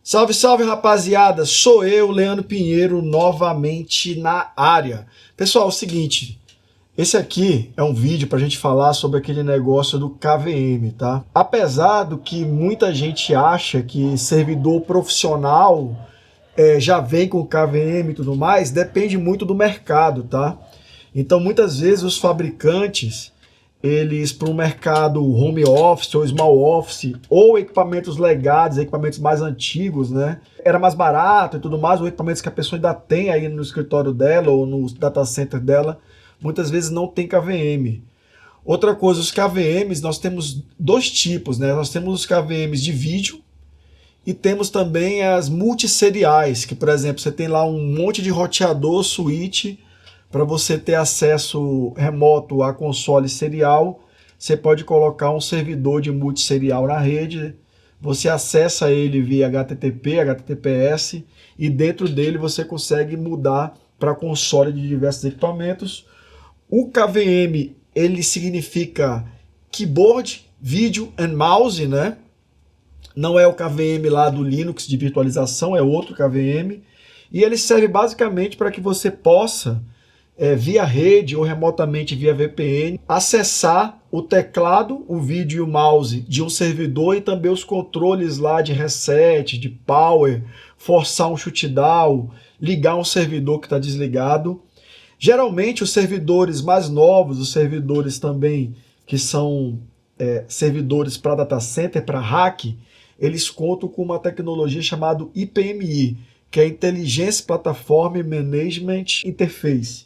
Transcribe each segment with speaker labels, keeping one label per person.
Speaker 1: Salve, salve, rapaziada! Sou eu, Leandro Pinheiro, novamente na área. Pessoal, é o seguinte, esse aqui é um vídeo para a gente falar sobre aquele negócio do KVM, tá? Apesar do que muita gente acha que servidor profissional já vem com KVM e tudo mais, depende muito do mercado, tá? Então, muitas vezes os fabricantes, eles para o mercado home office ou small office, ou equipamentos legados, equipamentos mais antigos, né? Era mais barato e tudo mais, ou equipamentos que a pessoa ainda tem aí no escritório dela ou no data center dela, muitas vezes não tem KVM. Outra coisa, os KVMs, nós temos dois tipos, né? Nós temos os KVMs de vídeo e temos também as multisseriais, que, por exemplo, você tem lá um monte de roteador, switch, para você ter acesso remoto a console serial. Você pode colocar um servidor de multisserial na rede, você acessa ele via HTTP, HTTPS, e dentro dele você consegue mudar para console de diversos equipamentos. O KVM, ele significa Keyboard, Video and Mouse, né? Não é o KVM lá do Linux de virtualização, é outro KVM. E ele serve basicamente para que você possa, via rede ou remotamente via VPN, acessar o teclado, o vídeo e o mouse de um servidor e também os controles lá de reset, de power, forçar um shutdown, ligar um servidor que está desligado. Geralmente os servidores mais novos, os servidores também que são servidores para data center, para rack, eles contam com uma tecnologia chamada IPMI, que é Intelligence Platform Management Interface.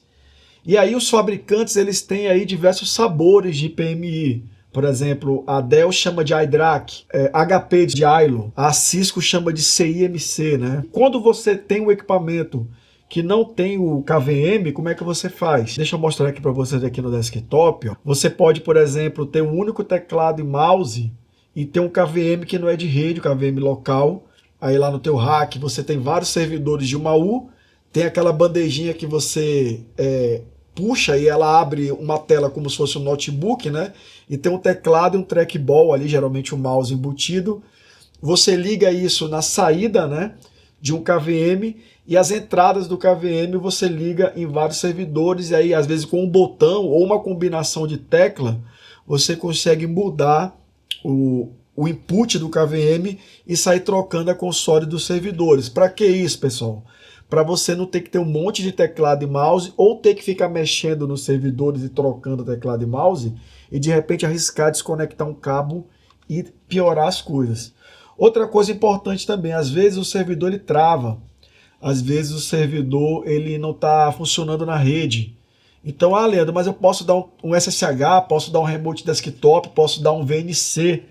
Speaker 1: E aí os fabricantes, eles têm aí diversos sabores de IPMI. Por exemplo, a Dell chama de iDRAC, HP de ILO, a Cisco chama de CIMC, né? Quando você tem um equipamento que não tem o KVM, como é que você faz? Deixa eu mostrar aqui para vocês aqui no desktop. Ó. Você pode, por exemplo, ter um único teclado e mouse e ter um KVM que não é de rede, o KVM local. Aí lá no teu rack você tem vários servidores de uma U, tem aquela bandejinha que você puxa e ela abre uma tela como se fosse um notebook, né? E tem um teclado e um trackball ali, geralmente um mouse embutido. Você liga isso na saída, né, de um KVM, e as entradas do KVM você liga em vários servidores, e aí às vezes com um botão ou uma combinação de tecla, você consegue mudar o input do KVM e sair trocando a console dos servidores. Para que isso, pessoal? Para você não ter que ter um monte de teclado e mouse, ou ter que ficar mexendo nos servidores e trocando teclado e mouse, e de repente arriscar desconectar um cabo e piorar as coisas. Outra coisa importante também, às vezes o servidor ele trava, às vezes o servidor ele não está funcionando na rede. Então, Leandro, mas eu posso dar um SSH, posso dar um remote desktop, posso dar um VNC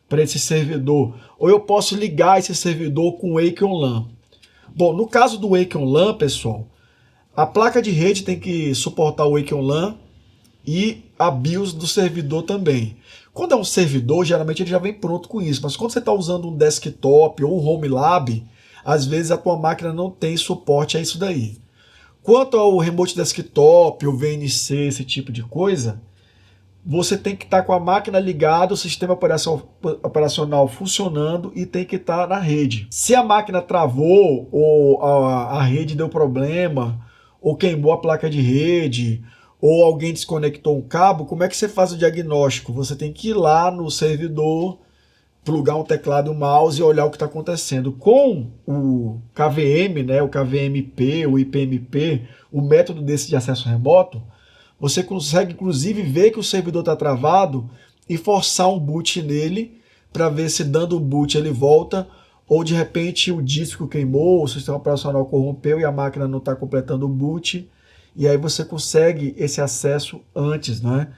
Speaker 1: para esse servidor, ou eu posso ligar esse servidor com o Wake on LAN. Bom, no caso do Wake on LAN, pessoal, a placa de rede tem que suportar o Wake on LAN e a BIOS do servidor também. Quando é um servidor, geralmente ele já vem pronto com isso, mas quando você está usando um desktop ou um home lab, às vezes a tua máquina não tem suporte a isso daí. Quanto ao remote desktop, o VNC, esse tipo de coisa, você tem que estar com a máquina ligada, o sistema operacional funcionando e tem que estar na rede. Se a máquina travou, ou a rede deu problema, ou queimou a placa de rede, ou alguém desconectou um cabo, como é que você faz o diagnóstico? Você tem que ir lá no servidor, plugar um teclado e um mouse e olhar o que está acontecendo. Com o KVM, né, o KVMP, o IPMP, o método desse de acesso remoto, você consegue inclusive ver que o servidor está travado e forçar um boot nele para ver se dando um boot ele volta, ou de repente o disco queimou, o sistema operacional corrompeu e a máquina não está completando o boot, e aí você consegue esse acesso antes, né,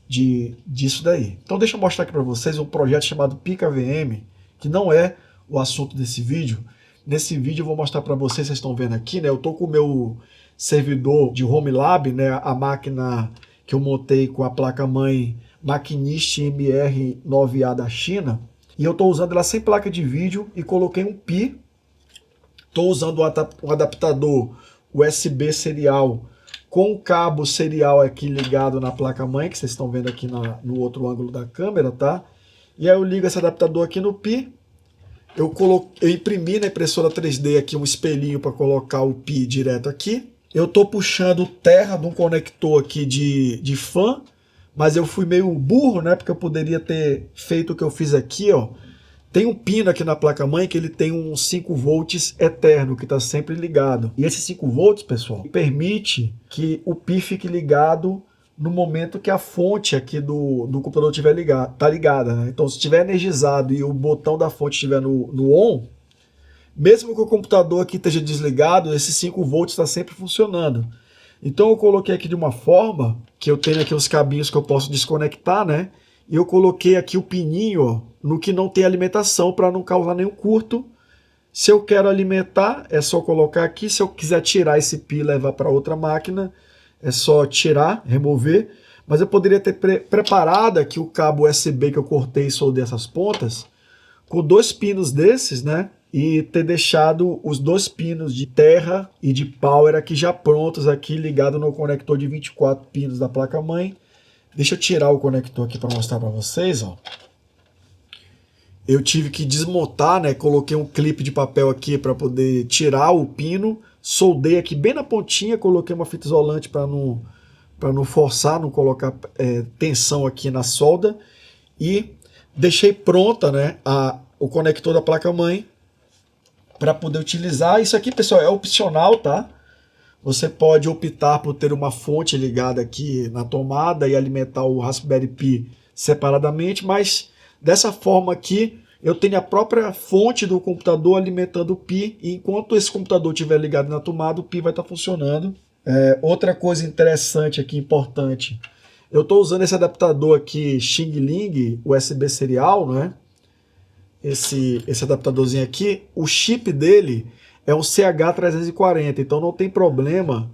Speaker 1: disso daí. Então deixa eu mostrar aqui para vocês um projeto chamado PiKVM, que não é o assunto desse vídeo. Nesse vídeo eu vou mostrar para vocês estão vendo aqui, né, eu estou com o meu servidor de home lab, né, a máquina que eu montei com a placa-mãe Machinist MR9A da China, e eu estou usando ela sem placa de vídeo e coloquei um Pi. Estou usando um adaptador USB serial com o cabo serial aqui ligado na placa-mãe, que vocês estão vendo aqui no outro ângulo da câmera, tá? E aí eu ligo esse adaptador aqui no Pi, eu imprimi na impressora 3D aqui um espelhinho para colocar o pi direto aqui. Eu estou puxando terra de um conector aqui de fan, mas eu fui meio burro, né? Porque eu poderia ter feito o que eu fiz aqui, ó. Tem um pino aqui na placa-mãe que ele tem um 5 volts eterno, que está sempre ligado. E esse 5 volts, pessoal, permite que o pi fique ligado no momento que a fonte aqui do computador estiver ligada, né? Então, se estiver energizado e o botão da fonte estiver no on, mesmo que o computador aqui esteja desligado, esse 5 volts está sempre funcionando. Então eu coloquei aqui de uma forma que eu tenho aqui os cabinhos que eu posso desconectar, né? E eu coloquei aqui o pininho, ó, no que não tem alimentação para não causar nenhum curto. Se eu quero alimentar, é só colocar aqui. Se eu quiser tirar esse pi e levar para outra máquina, é só tirar, remover. Mas eu poderia ter preparado aqui o cabo USB que eu cortei e soldei essas pontas, com 2 pinos desses, né? E ter deixado os 2 pinos de terra e de power aqui já prontos, aqui ligado no conector de 24 pinos da placa-mãe. Deixa eu tirar o conector aqui para mostrar para vocês, ó. Eu tive que desmontar, né? Coloquei um clipe de papel aqui para poder tirar o pino. Soldei aqui bem na pontinha, coloquei uma fita isolante para não forçar, não colocar tensão aqui na solda. E deixei pronta, né, o conector da placa-mãe para poder utilizar. Isso aqui, pessoal, é opcional, tá? Você pode optar por ter uma fonte ligada aqui na tomada e alimentar o Raspberry Pi separadamente, mas dessa forma aqui eu tenho a própria fonte do computador alimentando o Pi, e enquanto esse computador estiver ligado na tomada, o Pi vai estar funcionando. Outra coisa interessante aqui, importante, eu estou usando esse adaptador aqui Xing Ling USB serial, não é? Esse adaptadorzinho aqui, o chip dele é um CH340, então não tem problema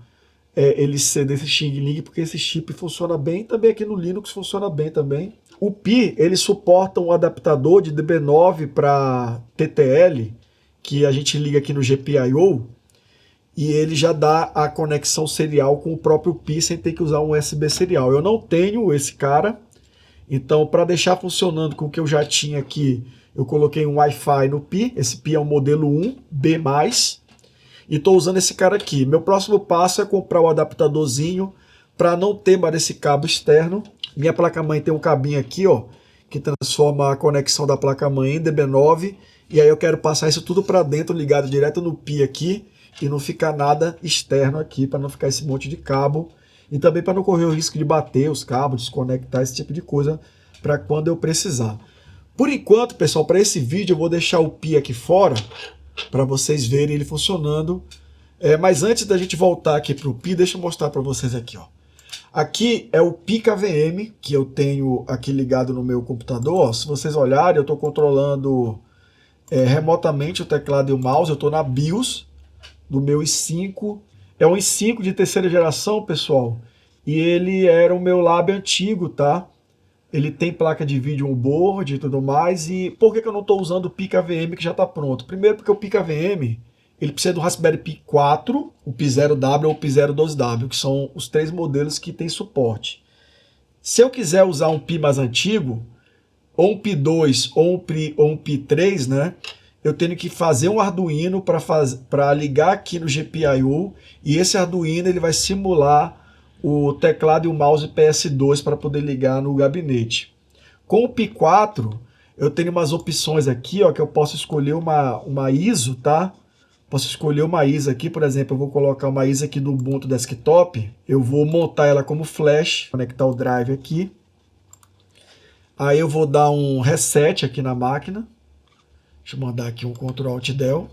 Speaker 1: ele ser desse Xing Ling, porque esse chip funciona bem, também aqui no Linux funciona bem também. O Pi, ele suporta um adaptador de DB9 para TTL, que a gente liga aqui no GPIO, e ele já dá a conexão serial com o próprio Pi sem ter que usar um USB serial. Eu não tenho esse cara, então para deixar funcionando com o que eu já tinha aqui, eu coloquei um Wi-Fi no Pi. Esse Pi é o modelo 1B+, e estou usando esse cara aqui. Meu próximo passo é comprar o adaptadorzinho para não ter mais esse cabo externo. Minha placa-mãe tem um cabinho aqui, ó, que transforma a conexão da placa-mãe em DB9, e aí eu quero passar isso tudo para dentro, ligado direto no Pi aqui, e não ficar nada externo aqui, para não ficar esse monte de cabo, e também para não correr o risco de bater os cabos, desconectar, esse tipo de coisa, para quando eu precisar. Por enquanto, pessoal, para esse vídeo eu vou deixar o Pi aqui fora, para vocês verem ele funcionando. Mas antes da gente voltar aqui para o Pi, deixa eu mostrar para vocês aqui, ó. Aqui é o Pi KVM, que eu tenho aqui ligado no meu computador. Ó, se vocês olharem, eu estou controlando remotamente o teclado e o mouse. Eu estou na BIOS do meu i5. É um i5 de terceira geração, pessoal. E ele era o meu lab antigo, tá? Ele tem placa de vídeo on-board e tudo mais. E por que eu não estou usando o Pi KVM que já está pronto? Primeiro porque o Pi KVM, ele precisa do Raspberry Pi 4, o Pi 0W ou o Pi 02W, que são os 3 modelos que tem suporte. Se eu quiser usar um Pi mais antigo, ou um Pi 2 ou um Pi 3, né, eu tenho que fazer um Arduino para ligar aqui no GPIO, e esse Arduino ele vai simular o teclado e o mouse PS2 para poder ligar no gabinete. Com o Pi 4, eu tenho umas opções aqui, ó, que eu posso escolher uma ISO, tá? Posso escolher uma ISO aqui, por exemplo, eu vou colocar uma ISO aqui do Ubuntu Desktop, eu vou montar ela como flash, conectar o drive aqui. Aí eu vou dar um reset aqui na máquina. Deixa eu mandar aqui um Ctrl Alt Del.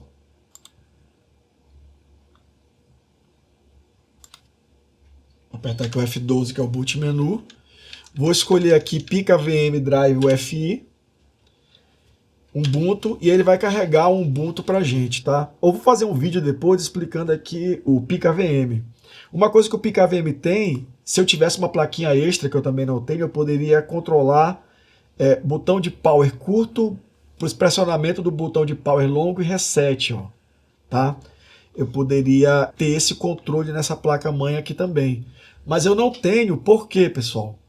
Speaker 1: Vou apertar aqui o F12, que é o boot menu. Vou escolher aqui Pi KVM Drive UFI. Ubuntu, e ele vai carregar um Ubuntu pra gente, tá? Ou vou fazer um vídeo depois explicando aqui o Pi KVM. Uma coisa que o Pi KVM tem, se eu tivesse uma plaquinha extra, que eu também não tenho, eu poderia controlar botão de power curto, para o pressionamento do botão de power longo e reset, ó, tá? Eu poderia ter esse controle nessa placa-mãe aqui também. Mas eu não tenho, por quê, pessoal?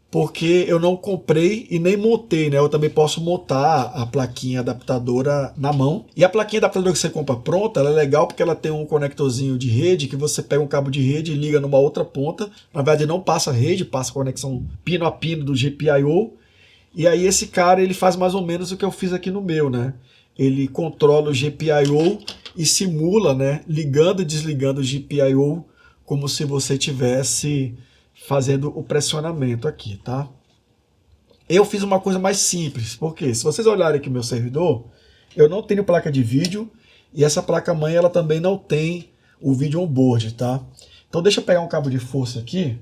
Speaker 1: porque eu não comprei e nem montei, né? Eu também posso montar a plaquinha adaptadora na mão. E a plaquinha adaptadora que você compra pronta, ela é legal porque ela tem um conectorzinho de rede que você pega um cabo de rede e liga numa outra ponta. Na verdade não passa rede, passa conexão pino a pino do GPIO. E aí esse cara, ele faz mais ou menos o que eu fiz aqui no meu, né? Ele controla o GPIO e simula, né? Ligando e desligando o GPIO como se você tivesse fazendo o pressionamento aqui, tá? Eu fiz uma coisa mais simples, porque se vocês olharem aqui o meu servidor, eu não tenho placa de vídeo e essa placa-mãe ela também não tem o vídeo on-board, tá? Então deixa eu pegar um cabo de força aqui,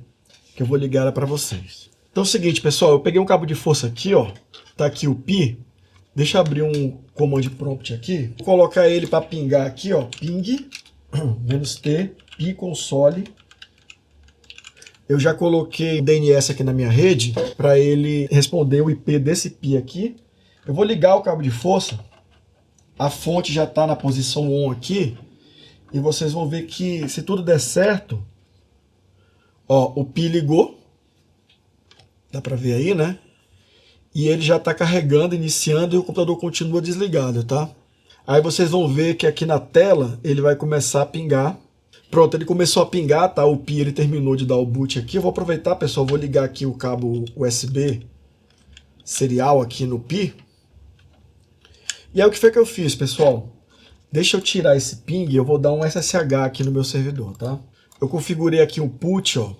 Speaker 1: que eu vou ligar ela para vocês. Então é o seguinte, pessoal, eu peguei um cabo de força aqui, ó, tá aqui o pi, deixa eu abrir um command prompt aqui, vou colocar ele para pingar aqui, ó, ping, -t, pi console. Eu já coloquei o DNS aqui na minha rede para ele responder o IP desse pi aqui. Eu vou ligar o cabo de força, a fonte já está na posição on aqui, e vocês vão ver que se tudo der certo, ó, o pi ligou, dá para ver aí, né? E ele já está carregando, iniciando, e o computador continua desligado, tá? Aí vocês vão ver que aqui na tela ele vai começar a pingar. Pronto, ele começou a pingar, tá? O pi ele terminou de dar o boot aqui. Eu vou aproveitar, pessoal, vou ligar aqui o cabo USB serial aqui no pi. E aí o que foi que eu fiz, pessoal? Deixa eu tirar esse ping, eu vou dar um SSH aqui no meu servidor, tá? Eu configurei aqui um put, ó,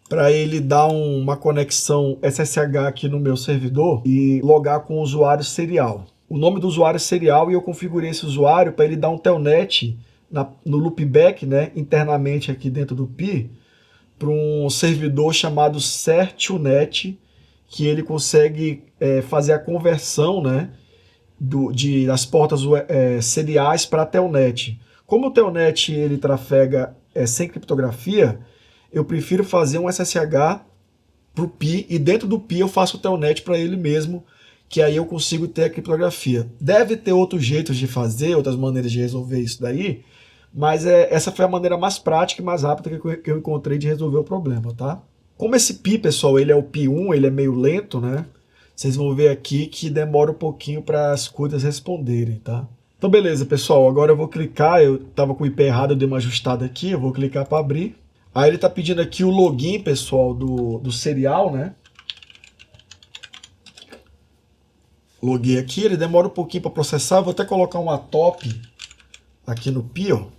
Speaker 1: para ele dar uma conexão SSH aqui no meu servidor e logar com o usuário serial. O nome do usuário é serial e eu configurei esse usuário para ele dar um telnet no loopback, né, internamente aqui dentro do pi, para um servidor chamado Certunet, que ele consegue fazer a conversão, né, das portas seriais para telnet. Como o telnet ele trafega sem criptografia, eu prefiro fazer um SSH para o pi e dentro do pi eu faço o telnet para ele mesmo, que aí eu consigo ter a criptografia. Deve ter outros jeitos de fazer, outras maneiras de resolver isso daí, mas essa foi a maneira mais prática e mais rápida que eu encontrei de resolver o problema, tá? Como esse pi, pessoal, ele é o pi 1, ele é meio lento, né? Vocês vão ver aqui que demora um pouquinho para as coisas responderem, tá? Então beleza, pessoal, agora eu vou clicar, eu estava com o IP errado, eu dei uma ajustada aqui, eu vou clicar para abrir. Aí ele está pedindo aqui o login, pessoal, do serial, né? Loguei aqui, ele demora um pouquinho para processar, vou até colocar uma top aqui no pi, ó.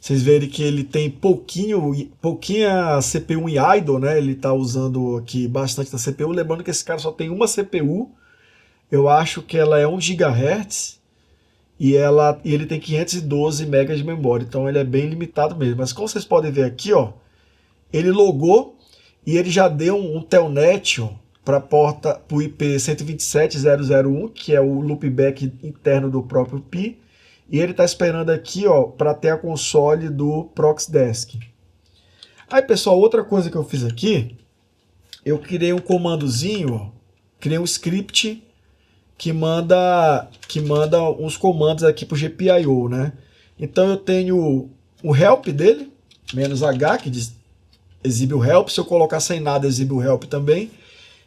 Speaker 1: Vocês verem que ele tem pouquinha CPU em idle, né? Ele está usando aqui bastante da CPU. Lembrando que esse cara só tem uma CPU. Eu acho que ela é 1 GHz e ele tem 512 MB de memória. Então ele é bem limitado mesmo. Mas como vocês podem ver aqui, ó, ele logou e ele já deu um telnet para o IP 127.0.0.1, que é o loopback interno do próprio pi. E ele está esperando aqui, ó, para ter a console do Proxdesk. Aí, pessoal, outra coisa que eu fiz aqui, eu criei um comandozinho, ó, criei um script que manda uns comandos aqui para o GPIO, né? Então eu tenho o help dele, -h, que exibe o help. Se eu colocar sem nada, exibe o help também.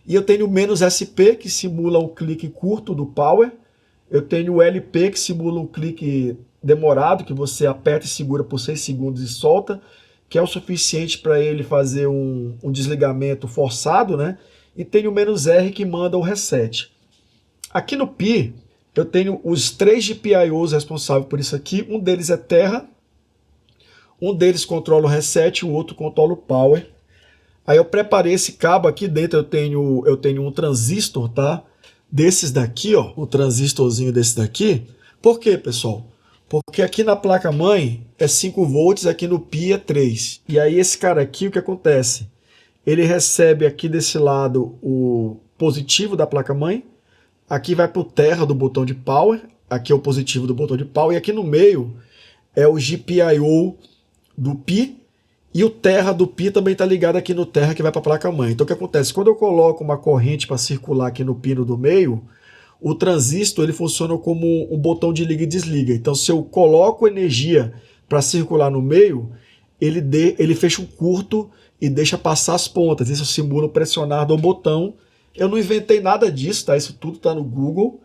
Speaker 1: E eu tenho o -sp, que simula o clique curto do power. Eu tenho o LP, que simula um clique demorado, que você aperta e segura por 6 segundos e solta, que é o suficiente para ele fazer um desligamento forçado, né? E tem o -R, que manda o reset. Aqui no pi, eu tenho os 3 GPIOs responsáveis por isso aqui. Um deles é Terra, um deles controla o reset, o outro controla o power. Aí eu preparei esse cabo aqui dentro, eu tenho um transistor, tá? Desses daqui, ó, o transistorzinho desse daqui. Por quê, pessoal? Porque aqui na placa-mãe é 5 volts, aqui no pi é 3. E aí esse cara aqui, o que acontece? Ele recebe aqui desse lado o positivo da placa-mãe, aqui vai para o terra do botão de power, aqui é o positivo do botão de power, e aqui no meio é o GPIO do pi, e o terra do pi também está ligado aqui no terra que vai para a placa-mãe. Então o que acontece? Quando eu coloco uma corrente para circular aqui no pino do meio, o transistor ele funciona como um botão de liga e desliga. Então se eu coloco energia para circular no meio, ele fecha um curto e deixa passar as pontas. Isso simula o pressionar do botão. Eu não inventei nada disso, tá? Isso tudo tá no Google.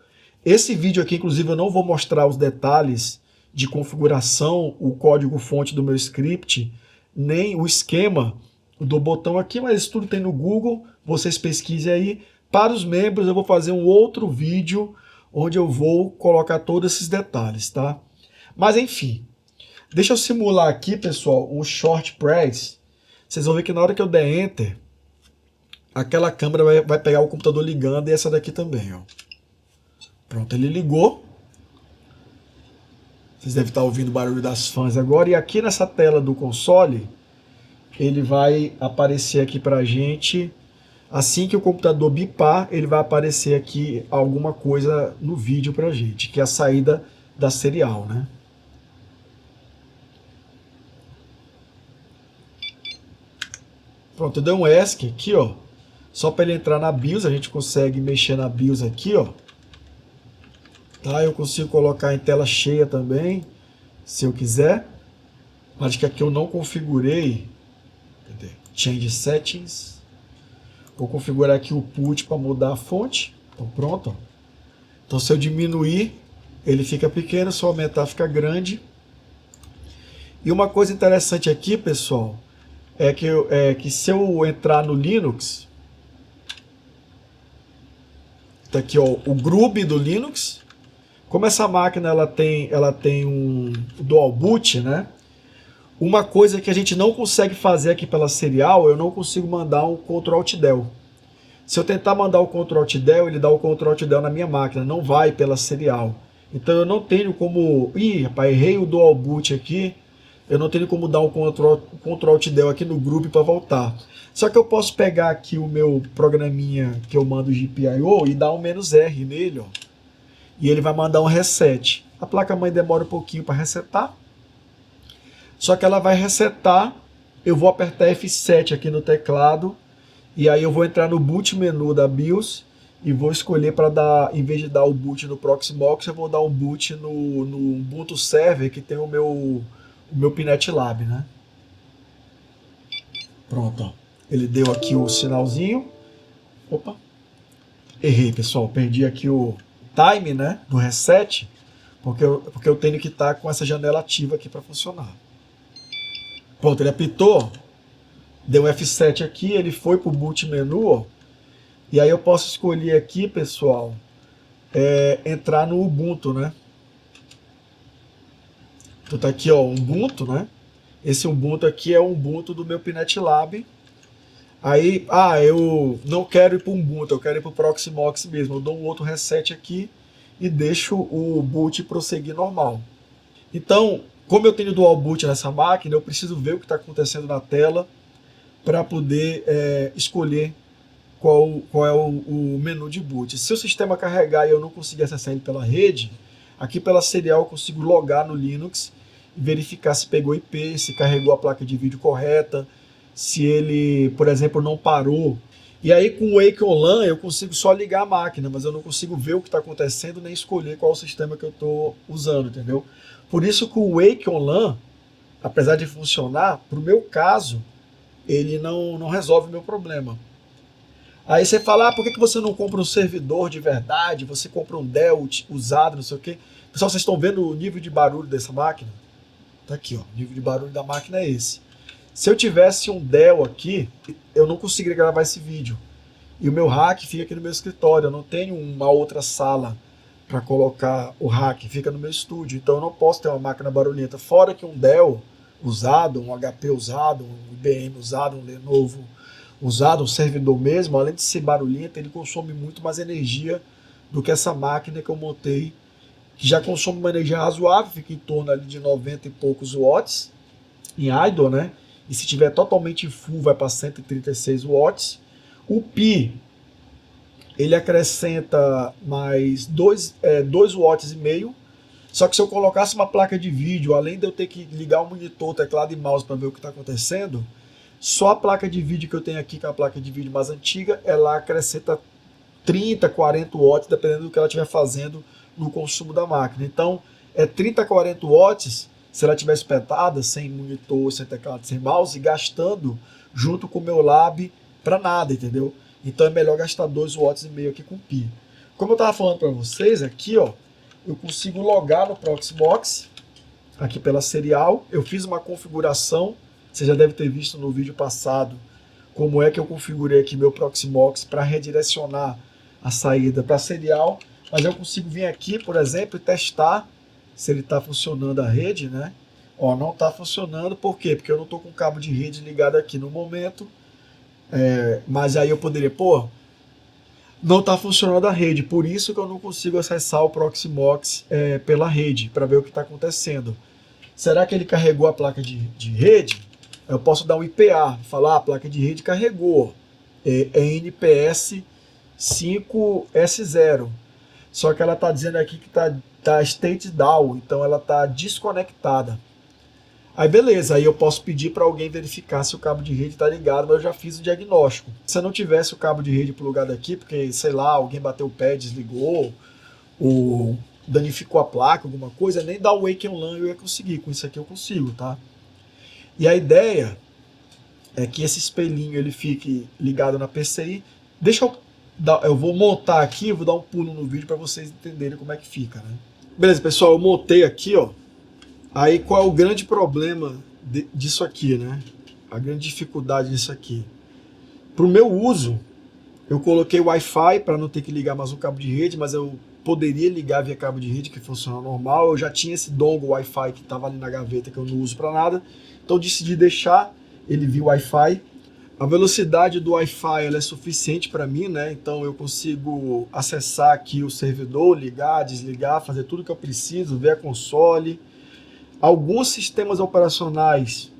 Speaker 1: Esse vídeo aqui, inclusive, eu não vou mostrar os detalhes de configuração, o código-fonte do meu script, nem o esquema do botão aqui, mas isso tudo tem no Google, vocês pesquisem aí. Para os membros eu vou fazer um outro vídeo onde eu vou colocar todos esses detalhes, tá? Mas enfim, deixa eu simular aqui, pessoal, um short press. Vocês vão ver que na hora que eu der Enter, aquela câmera vai pegar o computador ligando e essa daqui também, ó. Pronto, ele ligou. Vocês devem estar ouvindo o barulho das fãs agora. E aqui nessa tela do console, ele vai aparecer aqui pra gente. Assim que o computador bipar, ele vai aparecer aqui alguma coisa no vídeo pra gente, que é a saída da serial, né? Pronto, eu dei um ESC aqui, ó. Só para ele entrar na BIOS, a gente consegue mexer na BIOS aqui, ó. Tá, eu consigo colocar em tela cheia também, se eu quiser. Acho que aqui eu não configurei. Cadê? Change Settings. Vou configurar aqui o put para mudar a fonte. Então pronto. Ó. Então se eu diminuir, ele fica pequeno, se eu aumentar fica grande. E uma coisa interessante aqui, pessoal, é que se eu entrar no Linux, tá aqui ó, o GRUB do Linux. Como essa máquina ela tem um dual boot, né? Uma coisa que a gente não consegue fazer aqui pela serial, eu não consigo mandar um Ctrl Alt Del. Se eu tentar mandar o Ctrl Alt Del, ele dá o Ctrl Alt Del na minha máquina, não vai pela serial. Então eu não tenho como... Ih, rapaz, errei o dual boot aqui. Eu não tenho como dar um Ctrl Alt Del aqui no grupo para voltar. Só que eu posso pegar aqui o meu programinha que eu mando GPIO e dar um "-R" nele, ó. E ele vai mandar um reset. A placa-mãe demora um pouquinho para resetar. Só que ela vai resetar. Eu vou apertar F7 aqui no teclado. E aí eu vou entrar no boot menu da BIOS. E vou escolher para dar, em vez de dar o boot no Proxmox, eu vou dar um boot no Ubuntu Server, que tem o meu Pinet Lab, né? Pronto, ó. Ele deu aqui o sinalzinho. Opa. Errei, pessoal. Perdi aqui o time, né, do reset, porque eu tenho que estar com essa janela ativa aqui para funcionar. Pronto, ele apitou, deu F7 aqui, ele foi para o boot menu, ó, e aí eu posso escolher aqui, pessoal, entrar no Ubuntu, né? Então tá aqui, ó, Ubuntu, né? Esse Ubuntu aqui é o Ubuntu do meu Pinet Lab. Aí, eu não quero ir para o Ubuntu, eu quero ir para o Proxmox mesmo. Eu dou um outro reset aqui e deixo o boot prosseguir normal. Então, como eu tenho dual boot nessa máquina, eu preciso ver o que está acontecendo na tela para poder escolher qual é o menu de boot. Se o sistema carregar e eu não conseguir acessar ele pela rede, aqui pela serial eu consigo logar no Linux e verificar se pegou IP, se carregou a placa de vídeo correta, se ele, por exemplo, não parou. E aí com o Wake On LAN eu consigo só ligar a máquina, mas eu não consigo ver o que está acontecendo nem escolher qual o sistema que eu estou usando, entendeu? Por isso que o Wake On LAN, apesar de funcionar, para o meu caso, ele não resolve o meu problema. Aí você fala, por que você não compra um servidor de verdade, você compra um Dell usado, não sei o quê. Pessoal, vocês estão vendo o nível de barulho dessa máquina? Tá aqui, ó, o nível de barulho da máquina é esse. Se eu tivesse um Dell aqui, eu não conseguiria gravar esse vídeo. E o meu rack fica aqui no meu escritório. Eu não tenho uma outra sala para colocar o rack. Fica no meu estúdio. Então eu não posso ter uma máquina barulhenta. Fora que um Dell usado, um HP usado, um IBM usado, um Lenovo usado, um servidor mesmo, além de ser barulhento, ele consome muito mais energia do que essa máquina que eu montei, que já consome uma energia razoável, fica em torno ali de 90 e poucos watts em idle, né? E se tiver totalmente full vai para 136 watts. O Pi, ele acrescenta mais 2 watts e meio. Só que se eu colocasse uma placa de vídeo, além de eu ter que ligar o monitor, teclado e mouse para ver o que está acontecendo, só a placa de vídeo que eu tenho aqui, que é a placa de vídeo mais antiga, ela acrescenta 30, 40 watts, dependendo do que ela estiver fazendo no consumo da máquina. Então, 30, 40 watts se ela estiver espetada, sem monitor, sem teclado, sem mouse, gastando junto com o meu lab para nada, entendeu? Então é melhor gastar 2,5 watts aqui com Pi. Como eu estava falando para vocês, aqui ó, eu consigo logar no Proxmox, aqui pela serial. Eu fiz uma configuração, você já deve ter visto no vídeo passado, como é que eu configurei aqui meu Proxmox para redirecionar a saída para serial. Mas eu consigo vir aqui, por exemplo, e testar se ele está funcionando a rede, né? Ó, não está funcionando, por quê? Porque eu não estou com o cabo de rede ligado aqui no momento. Mas aí eu poderia, pô, não está funcionando a rede, por isso que eu não consigo acessar o Proxmox pela rede, para ver o que está acontecendo. Será que ele carregou a placa de rede? Eu posso dar um IPA, falar a placa de rede carregou, é NPS 5S0. Só que ela está dizendo aqui que tá state down, então ela está desconectada. Aí beleza, aí eu posso pedir para alguém verificar se o cabo de rede está ligado, mas eu já fiz o diagnóstico. Se eu não tivesse o cabo de rede plugado aqui, porque sei lá, alguém bateu o pé, desligou, ou danificou a placa, alguma coisa, nem dar o Wake on LAN eu ia conseguir, com isso aqui eu consigo, tá? E a ideia é que esse espelhinho ele fique ligado na PCI. Eu vou montar aqui, vou dar um pulo no vídeo para vocês entenderem como é que fica, né? Beleza, pessoal, eu montei aqui, ó. Aí qual é o grande problema disso aqui, né? A grande dificuldade disso aqui. Para o meu uso, eu coloquei Wi-Fi para não ter que ligar mais um cabo de rede, mas eu poderia ligar via cabo de rede que funciona normal. Eu já tinha esse dongle Wi-Fi que estava ali na gaveta que eu não uso para nada. Então eu decidi deixar ele via Wi-Fi. A velocidade do Wi-Fi ela é suficiente para mim, né? Então eu consigo acessar aqui o servidor, ligar, desligar, fazer tudo que eu preciso, ver a console. Alguns sistemas operacionais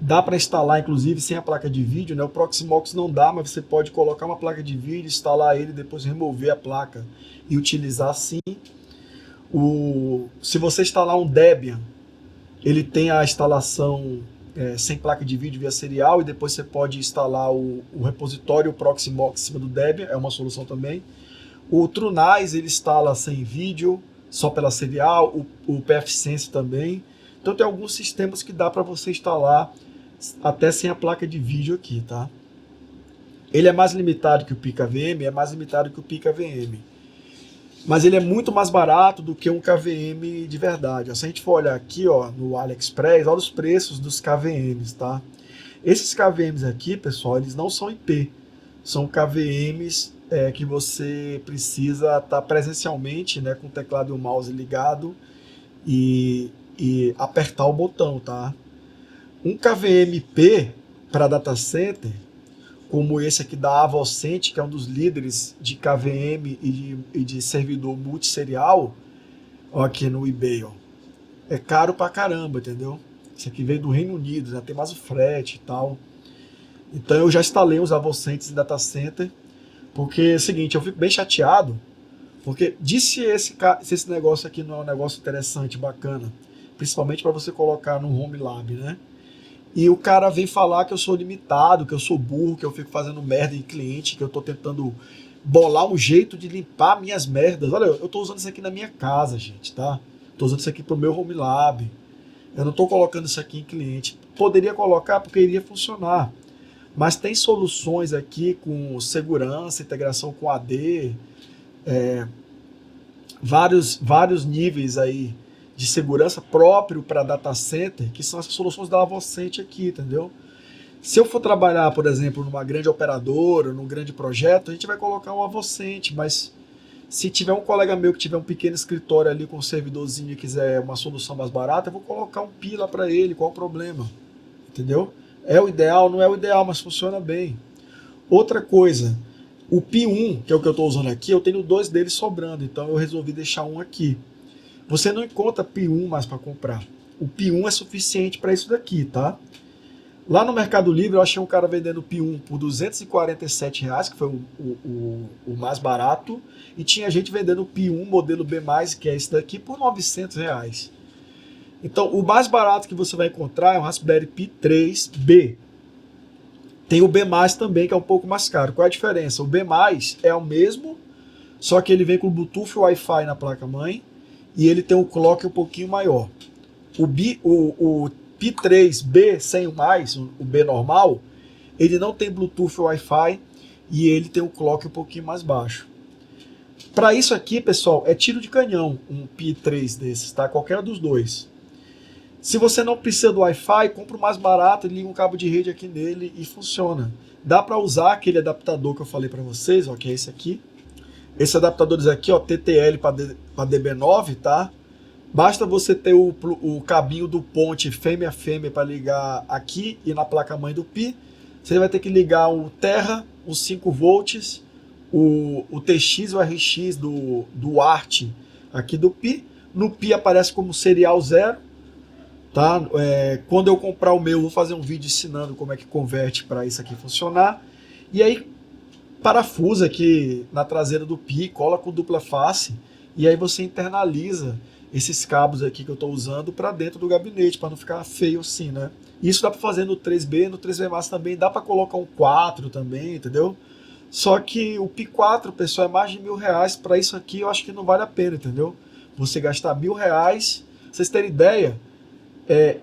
Speaker 1: dá para instalar, inclusive, sem a placa de vídeo, né? O Proxmox não dá, mas você pode colocar uma placa de vídeo, instalar ele, depois remover a placa e utilizar assim. Se você instalar um Debian, ele tem a instalação sem placa de vídeo via serial, e depois você pode instalar o repositório Proxmox em cima do Debian, é uma solução também. O TrueNAS ele instala sem vídeo, só pela serial, o pfSense também. Então tem alguns sistemas que dá para você instalar até sem a placa de vídeo aqui, tá? Ele é mais limitado que o PiKVM, é mais limitado que o PiKVM. Mas ele é muito mais barato do que um KVM de verdade. Se a gente for olhar aqui, ó, no AliExpress, olha os preços dos KVMs, tá? Esses KVMs aqui, pessoal, eles não são IP. São KVMs que você precisa estar presencialmente, né, com o teclado e o mouse ligado e apertar o botão, tá? Um KVM-P para data center, como esse aqui da Avocent, que é um dos líderes de KVM e de servidor multisserial, ó, aqui no eBay, ó, é caro pra caramba, entendeu? Esse aqui veio do Reino Unido, já tem mais o frete e tal. Então eu já instalei os Avocents em data center, porque é o seguinte, eu fico bem chateado, porque se esse negócio aqui não é um negócio interessante, bacana, principalmente para você colocar no Home Lab, né? E o cara vem falar que eu sou limitado, que eu sou burro, que eu fico fazendo merda em cliente, que eu tô tentando bolar um jeito de limpar minhas merdas. Olha, eu tô usando isso aqui na minha casa, gente, tá? Tô usando isso aqui pro meu Home Lab. Eu não tô colocando isso aqui em cliente. Poderia colocar porque iria funcionar. Mas tem soluções aqui com segurança, integração com AD, vários níveis aí de segurança próprio para data center, que são essas soluções da Avocent aqui, entendeu? Se eu for trabalhar, por exemplo, numa grande operadora, num grande projeto, a gente vai colocar um Avocent, mas se tiver um colega meu que tiver um pequeno escritório ali com um servidorzinho e quiser uma solução mais barata, eu vou colocar um Pi lá para ele, qual o problema? Entendeu? É o ideal? Não é o ideal, mas funciona bem. Outra coisa, o Pi 1, que é o que eu estou usando aqui, eu tenho 2 deles sobrando, então eu resolvi deixar um aqui. Você não encontra Pi 1 mais para comprar. O Pi 1 é suficiente para isso daqui, tá? Lá no Mercado Livre eu achei um cara vendendo o Pi 1 por R$247, que foi o mais barato, e tinha gente vendendo o Pi 1 modelo B+, que é esse daqui, por R$900. Então o mais barato que você vai encontrar é um Raspberry Pi 3B. Tem o B+, também, que é um pouco mais caro. Qual é a diferença? O B+, é o mesmo, só que ele vem com Bluetooth e Wi-Fi na placa-mãe, e ele tem um clock um pouquinho maior. O Pi3B sem o mais, o B normal, ele não tem Bluetooth Wi-Fi e ele tem um clock um pouquinho mais baixo. Para isso aqui, pessoal, é tiro de canhão um Pi3 desses, tá? Qualquer dos dois. Se você não precisa do Wi-Fi, compra o mais barato e liga um cabo de rede aqui nele e funciona. Dá para usar aquele adaptador que eu falei para vocês, ó, que é esse aqui. Esse adaptador aqui, ó, TTL para DB9, tá? Basta você ter o cabinho do ponte fêmea-fêmea para ligar aqui e na placa-mãe do Pi. Você vai ter que ligar o Terra, os 5 volts, o TX e o RX do ART aqui do Pi. No Pi aparece como serial 0. Tá? Quando eu comprar o meu, eu vou fazer um vídeo ensinando como é que converte para isso aqui funcionar. E aí, parafusa aqui na traseira do Pi, cola com dupla face, e aí você internaliza esses cabos aqui que eu estou usando para dentro do gabinete, para não ficar feio assim, né? Isso dá para fazer no 3B, no 3B Max também, dá para colocar um 4 também, entendeu? Só que o Pi 4, pessoal, é mais de R$1.000. Para isso aqui eu acho que não vale a pena, entendeu? Você gastar R$1.000, pra vocês terem ideia,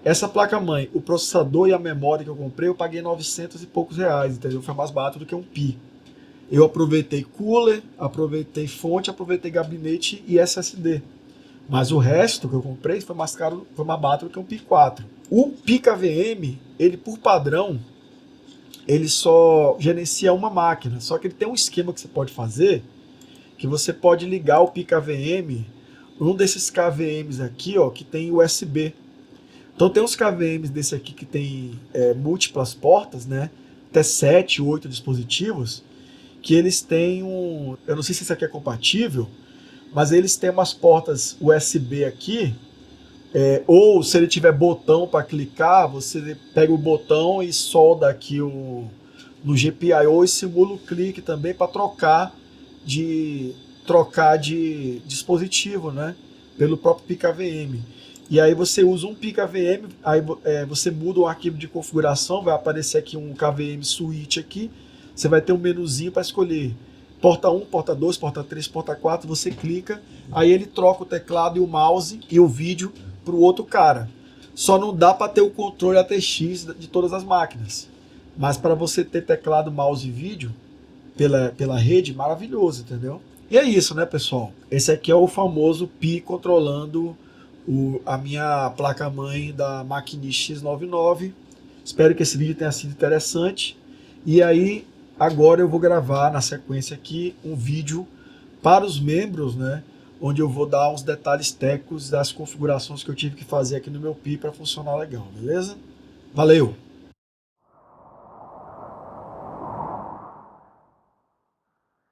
Speaker 1: essa placa-mãe, o processador e a memória que eu comprei, eu paguei 900 e poucos reais, entendeu? Foi mais barato do que um Pi. Eu aproveitei cooler, aproveitei fonte, aproveitei gabinete e SSD. Mas o resto que eu comprei foi mais caro, foi mais barato do que um Pi 4. O Pi KVM, ele por padrão, ele só gerencia uma máquina. Só que ele tem um esquema que você pode fazer, que você pode ligar o Pi KVM, um desses KVMs aqui, ó, que tem USB. Então tem uns KVMs desse aqui que tem múltiplas portas, né? Até 7, 8 dispositivos, que eles têm eu não sei se isso aqui é compatível, mas eles têm umas portas USB aqui, ou se ele tiver botão para clicar, você pega o botão e solda aqui no GPIO e simula o clique também para trocar de dispositivo, né? Pelo próprio PKVM. E aí você usa um PKVM, aí você muda o arquivo de configuração, vai aparecer aqui um KVM switch aqui, você vai ter um menuzinho para escolher porta 1, porta 2, porta 3, porta 4, você clica, aí ele troca o teclado e o mouse e o vídeo para o outro cara. Só não dá para ter o controle ATX de todas as máquinas, mas para você ter teclado, mouse e vídeo pela rede, maravilhoso, entendeu? E é isso, né, pessoal? Esse aqui é o famoso Pi controlando a minha placa-mãe da Maquinist X99. Espero que esse vídeo tenha sido interessante. E aí, agora eu vou gravar na sequência aqui um vídeo para os membros, né? Onde eu vou dar uns detalhes técnicos das configurações que eu tive que fazer aqui no meu Pi para funcionar legal, beleza? Valeu!